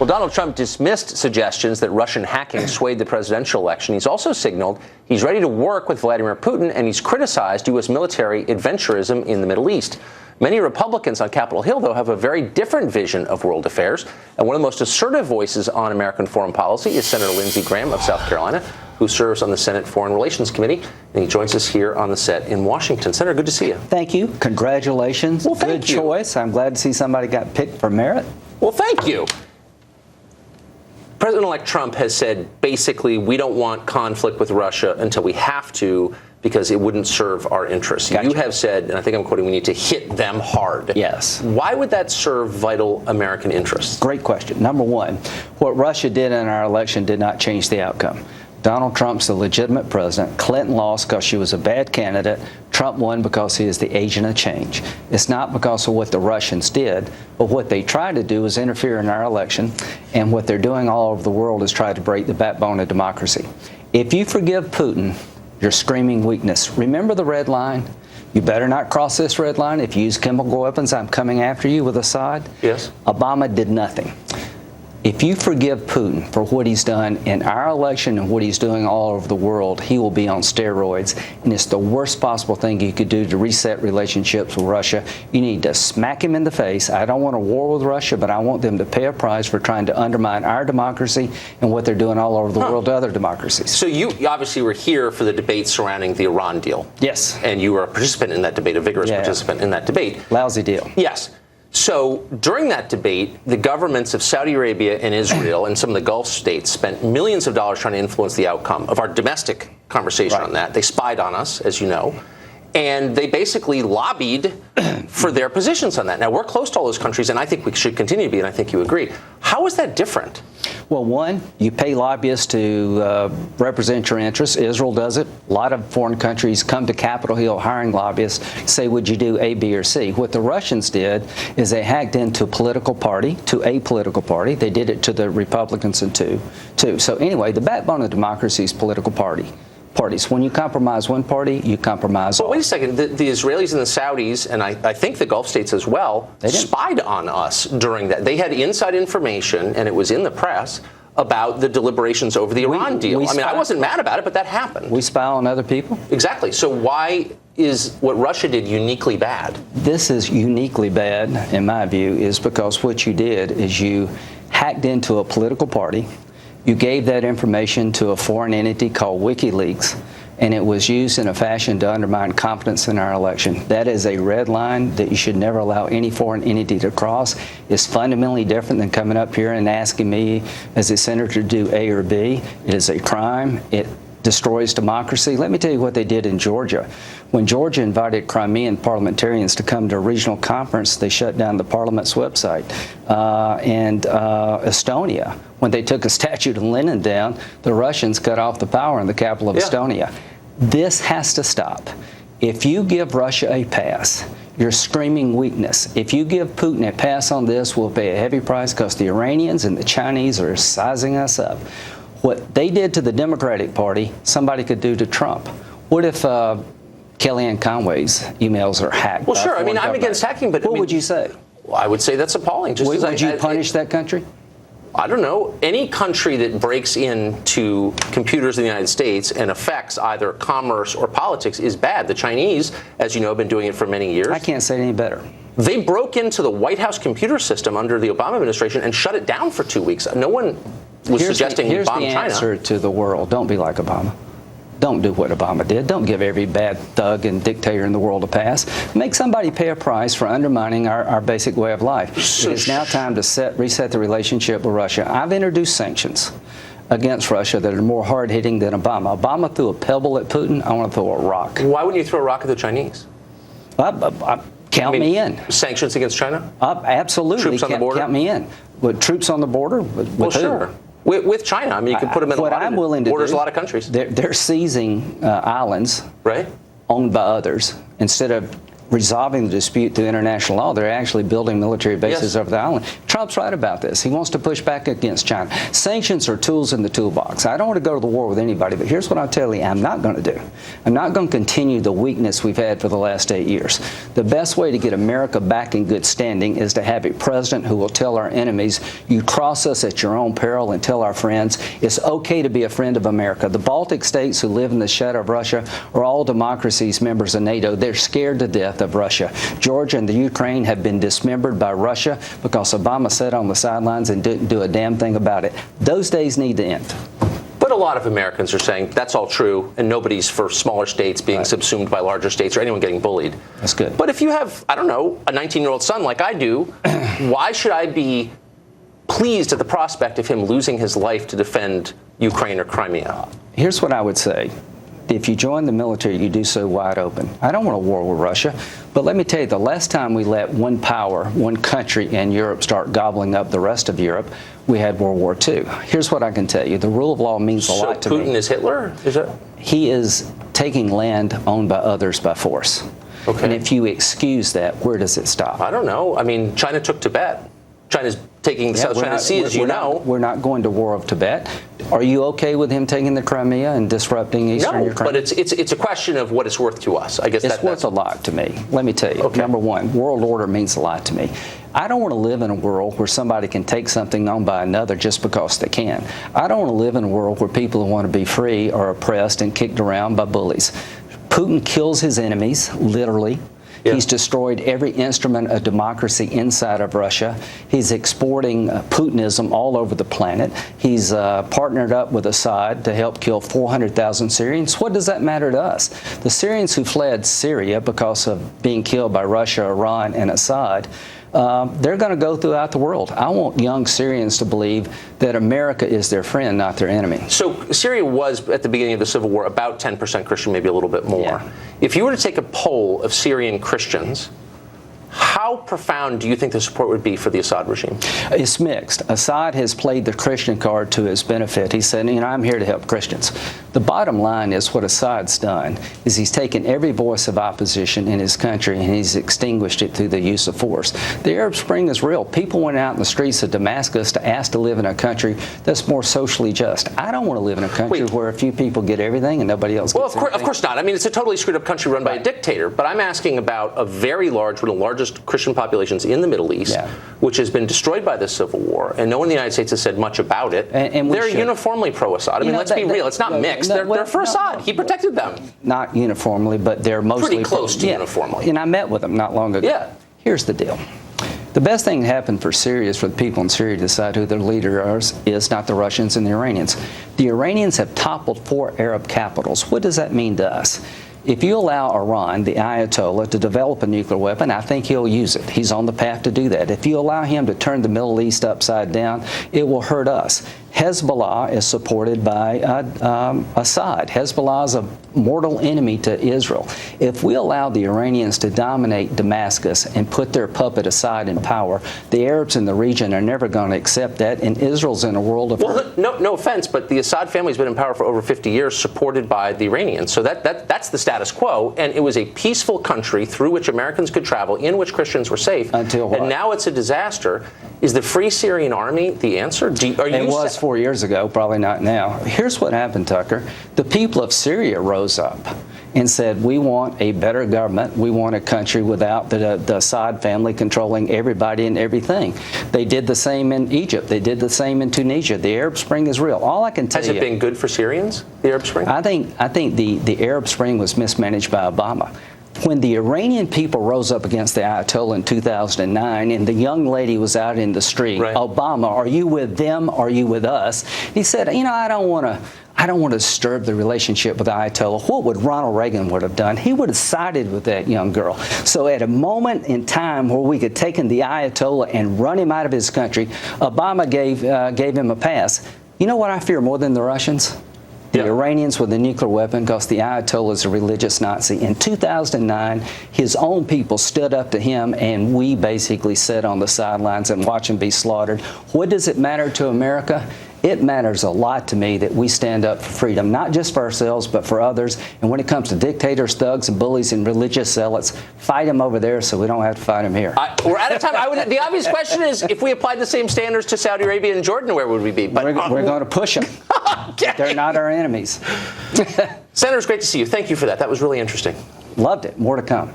Well, Donald Trump dismissed suggestions that Russian hacking swayed the presidential election. He's also signaled he's ready to work with Vladimir Putin, and he's criticized U.S. military adventurism in the Middle East. Many Republicans on Capitol Hill, though, have a very different vision of world affairs. And one of the most assertive voices on American foreign policy is Senator Lindsey Graham of South Carolina, who serves on the Senate Foreign Relations Committee. And he joins us here on the set in Washington. Senator, good to see you. Thank you. Congratulations. Well, thank you. Good choice. I'm glad to see somebody got picked for merit. Well, thank you. President-elect Trump has said, basically, we don't want conflict with Russia until we have to, because it wouldn't serve our interests. Gotcha. You have said, and I think I'm quoting, we need to hit them hard. Yes. Why would that serve vital American interests? Great question. Number one, what Russia did in our election did not change the outcome. Donald Trump's the legitimate president. Clinton lost because she was a bad candidate. Trump won because he is the agent of change. It's not because of what the Russians did, but what they tried to do is interfere in our election, and what they're doing all over the world is try to break the backbone of democracy. If you forgive Putin, you're screaming weakness. Remember the red line? You better not cross this red line. If you use chemical weapons, I'm coming after you with Assad. Yes. Obama did nothing. If you forgive Putin for what he's done in our election and what he's doing all over the world, he will be on steroids. And it's the worst possible thing you could do to reset relationships with Russia. You need to smack him in the face. I don't want a war with Russia, but I want them to pay a price for trying to undermine our democracy and what they're doing all over the world to other democracies. So you obviously were here for the debate surrounding the Iran deal. Yes. And you were a participant in that debate, a vigorous participant in that debate. Lousy deal. Yes. So during that debate, the governments of Saudi Arabia and Israel and some of the Gulf states spent millions of dollars trying to influence the outcome of our domestic conversation on that. They spied on us, as you know, and they basically lobbied for their positions on that. Now, we're close to all those countries, and I think we should continue to be, and I think you agree. How is that different? Well, one, you pay lobbyists to represent your interests. Israel does it. A lot of foreign countries come to Capitol Hill hiring lobbyists, say, would you do A, B, or C? What the Russians did is they hacked into a political party. They did it to the Republicans and too. So anyway, the backbone of democracy is political parties. When you compromise one party, you compromise all. But wait a second. The Israelis and the Saudis, and I think the Gulf states as well, spied on us during that. They had inside information, and it was in the press, about the deliberations over the Iran deal. I mean, I wasn't mad about it, but that happened. We spy on other people? Exactly. So why is what Russia did uniquely bad? This is uniquely bad, in my view, is because what you did is you hacked into a political party. You gave that information to a foreign entity called WikiLeaks, and it was used in a fashion to undermine confidence in our election. That is a red line that you should never allow any foreign entity to cross. It's fundamentally different than coming up here and asking me as a senator to do A or B. It is a crime. It destroys democracy. Let me tell you what they did in Georgia. When Georgia invited Crimean parliamentarians to come to a regional conference, they shut down the parliament's website. And Estonia, when they took a statue of Lenin down, the Russians cut off the power in the capital of Estonia. This has to stop. If you give Russia a pass, you're screaming weakness. If you give Putin a pass on this, we'll pay a heavy price because the Iranians and the Chinese are sizing us up. What they did to the Democratic Party, somebody could do to Trump. What if Kellyanne Conway's emails are hacked? Well, sure. I mean, I'm against hacking, but what would you say? Well, I would say that's appalling. Just would you punish that country? I don't know. Any country that breaks into computers in the United States and affects either commerce or politics is bad. The Chinese, as you know, have been doing it for many years. I can't say it any better. They broke into the White House computer system under the Obama administration and shut it down for 2 weeks. No one was suggesting we bomb China. Here's the answer to the world. Don't be like Obama. Don't do what Obama did. Don't give every bad thug and dictator in the world a pass. Make somebody pay a price for undermining our basic way of life. It is now time to reset the relationship with Russia. I've introduced sanctions against Russia that are more hard-hitting than Obama. Obama threw a pebble at Putin. I want to throw a rock. Why wouldn't you throw a rock at the Chinese? Count me in. Sanctions against China? Absolutely. Troops on the border? Count me in. With troops on the border? With who? Sure. With China. I mean, you can put them in borders a lot of countries. They're seizing islands owned by others instead of resolving the dispute through international law. They're actually building military bases Yes. over the island. Trump's right about this. He wants to push back against China. Sanctions are tools in the toolbox. I don't want to go to the war with anybody, but here's what I'll tell you I'm not going to do. I'm not going to continue the weakness we've had for the last 8 years. The best way to get America back in good standing is to have a president who will tell our enemies, you cross us at your own peril, and tell our friends it's okay to be a friend of America. The Baltic states who live in the shadow of Russia are all democracies, members of NATO. They're scared to death of Russia. Georgia and the Ukraine have been dismembered by Russia because Obama sat on the sidelines and didn't do a damn thing about it. Those days need to end. But a lot of Americans are saying that's all true, and nobody's for smaller states being subsumed by larger states or anyone getting bullied. That's good. But if you have, I don't know, a 19-year-old son like I do, why should I be pleased at the prospect of him losing his life to defend Ukraine or Crimea? Here's what I would say. If you join the military, you do so wide open. I don't want a war with Russia, but let me tell you, the last time we let one power, one country in Europe start gobbling up the rest of Europe, we had World War II. Here's what I can tell you. The rule of law means a lot to me. So Putin is Hitler? Is that? He is taking land owned by others by force. Okay. And if you excuse that, where does it stop? I don't know. I mean, China took Tibet. China's taking the South China Sea, as you know. We're not going to war of Tibet. Are you okay with him taking the Crimea and disrupting eastern Ukraine? No, but it's a question of what it's worth to us. I guess it's worth a lot to me. Let me tell you. Okay. Number one, world order means a lot to me. I don't want to live in a world where somebody can take something owned by another just because they can. I don't want to live in a world where people who want to be free are oppressed and kicked around by bullies. Putin kills his enemies, literally. Yeah. He's destroyed every instrument of democracy inside of Russia. He's exporting Putinism all over the planet. He's partnered up with Assad to help kill 400,000 Syrians. What does that matter to us? The Syrians who fled Syria because of being killed by Russia, Iran, and Assad, they're going to go throughout the world. I want young Syrians to believe that America is their friend, not their enemy. So Syria was, at the beginning of the Civil War, about 10% Christian, maybe a little bit more. Yeah. If you were to take a poll of Syrian Christians, how profound do you think the support would be for the Assad regime? It's mixed. Assad has played the Christian card to his benefit. He said, I'm here to help Christians. The bottom line is what Assad's done is he's taken every voice of opposition in his country and he's extinguished it through the use of force. The Arab Spring is real. People went out in the streets of Damascus to ask to live in a country that's more socially just. I don't want to live in a country where a few people get everything and nobody else gets anything. Of course not. I mean, it's a totally screwed up country run by a dictator. But I'm asking about a very large, one of the largest Christian populations in the Middle East, which has been destroyed by the Civil War, and no one in the United States has said much about it. And they're uniformly pro-Assad. I mean, let's be real. It's not mixed. They're for Assad. He protected them. Not uniformly, but they're mostly pretty close to uniformly. And I met with them not long ago. Yeah. Here's the deal. The best thing that happened for Syria is for the people in Syria to decide who their leader is, not the Russians and the Iranians. The Iranians have toppled 4 Arab capitals. What does that mean to us? If you allow Iran, the Ayatollah, to develop a nuclear weapon, I think he'll use it. He's on the path to do that. If you allow him to turn the Middle East upside down, it will hurt us. Hezbollah is supported by Assad. Hezbollah is a mortal enemy to Israel. If we allow the Iranians to dominate Damascus and put their puppet Assad in power, the Arabs in the region are never going to accept that, and Israel's in a world of hurt. No offense, but the Assad family's been in power for over 50 years, supported by the Iranians. So that's the status quo, and it was a peaceful country through which Americans could travel, in which Christians were safe. Until what? And now it's a disaster. Is the Free Syrian Army the answer? It was 4 years ago, probably not now. Here's what happened, Tucker. The people of Syria rose up and said, we want a better government. We want a country without the Assad family controlling everybody and everything. They did the same in Egypt. They did the same in Tunisia. The Arab Spring is real. All I can tell you... Has it been good for Syrians, the Arab Spring? I think the Arab Spring was mismanaged by Obama. When the Iranian people rose up against the Ayatollah in 2009 and the young lady was out in the street, Obama, are you with them? Are you with us? He said, I don't want to disturb the relationship with the Ayatollah. What would Ronald Reagan would have done? He would have sided with that young girl. So at a moment in time where we could take in the Ayatollah and run him out of his country, Obama gave him a pass. You know what I fear more than the Russians? The Iranians with a nuclear weapon, because the Ayatollah is a religious Nazi. In 2009, his own people stood up to him, and we basically sat on the sidelines and watched him be slaughtered. What does it matter to America? It matters a lot to me that we stand up for freedom, not just for ourselves, but for others. And when it comes to dictators, thugs, and bullies and religious zealots, fight them over there so we don't have to fight them here. We're out of time. The obvious question is, if we applied the same standards to Saudi Arabia and Jordan, where would we be? But we're going to push them. Okay. They're not our enemies. Senator, it's great to see you. Thank you for that. That was really interesting. Loved it. More to come.